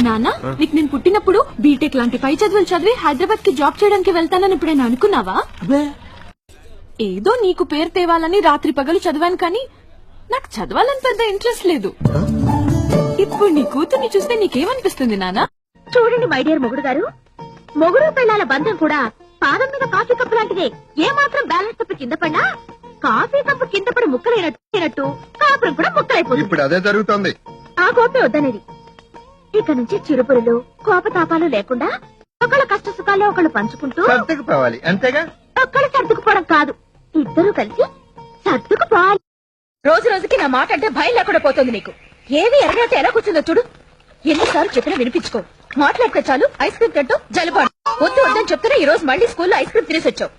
నాన్న నీకు నేను పుట్టినప్పుడు బీటెక్ లాంటి పై చదువులు చదివి హైదరాబాద్ కి జాబ్ చేయడానికి వెళ్తానని ఇప్పుడైనా అనుకున్నావా? ఏదో నీకు పేరు తేవాలని రాత్రి పగలు చదివాను కానీ నాకు చదవాలని పెద్ద ఇంట్రెస్ట్ లేదు. ఇప్పుడు నీ కూతుర్ని చూస్తే నీకేమనిపిస్తుంది నాన్న? చూడండి మై డియర్ మొగుడు గారు, మొగుడు పిల్లల బంధం కూడా పాదం మీద కాఫీ కప్పు లాంటిదే. ఏ మాత్రం బ్యాలెన్స్ తప్పి కింద పడినా కాఫీ కప్పు కింద పడి ముక్కలైనట్టు కాపురం కూడా ముక్కలైపోతుంది. ఇప్పుడు అదే జరుగుతుంది. ఆ కోపే వద్దనేది. ఇక నుంచి చిరుపురులు కోపతాపాలు లేకుండా ఒకళ్ళ కష్ట సుఖాల్లో ఒకళ్ళు పంచుకుంటూ సర్దుకుపోవాలి, అంతేగా? ఒక్కళ్ళు సర్దుకుపోవడం కాదు, ఇద్దరు కలిసి సర్దుకుపోవాలి. రోజు రోజుకి నా మాట అంటే భయం లేకుండా పోతుంది నీకు. ఏవి ఎరగైతే ఎలా కూర్చుందో చూడు. ఎన్నిసార్లు చెప్పినా వినిపించుకో. మాట్లాడితే చాలు ఐస్ క్రీమ్ తింటూ జలుబాడు. వద్దు వద్దని చెప్తున్నా ఈ రోజు మళ్ళీ స్కూల్లో ఐస్ క్రీమ్ తినేసి వచ్చావు.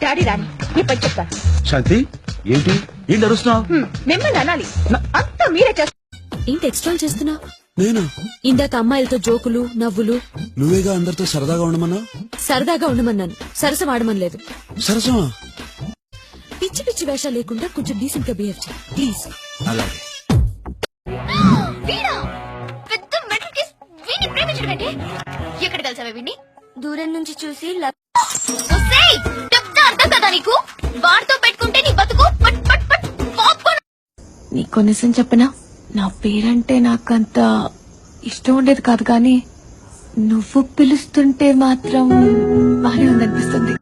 డాడీ రాని నీ పని చెప్తాను. శాంతి ఏంటి ఏంటి అరుస్తున్నావు? మిమ్మల్ని అనాలి, అంతా మీరే చేస్తారు. ఏంటి ఎక్స్ట్రా చేస్తున్నా? నేనా? ఇందాక అమ్మాయిలతో జోకులు నవ్వులు. నువ్వేగా అందరితో సరదాగా ఉండమన్నా? సరదాగా ఉండమన్నాను, సరస వాడమనలేదు. సరసమా? పిచ్చి పిచ్చి వేషాలు లేకుండా కొంచెం డీసెంట్ గా బిహేవ్ చేయి ప్లీజ్. అలాగే. ఎక్కడ కలిసావే వీడిని? దూరం నుంచి చూసి అర్థం కదా నీకు? వాడితో పెట్టుకుంటే నీ బతుకు నీకు నిజం చెప్పనా, నా పేరంటే నాకంత ఇష్టం ఉండేది కాదు కానీ నువ్వు పిలుస్తుంటే మాత్రం బానే ఉందనిపిస్తుంది.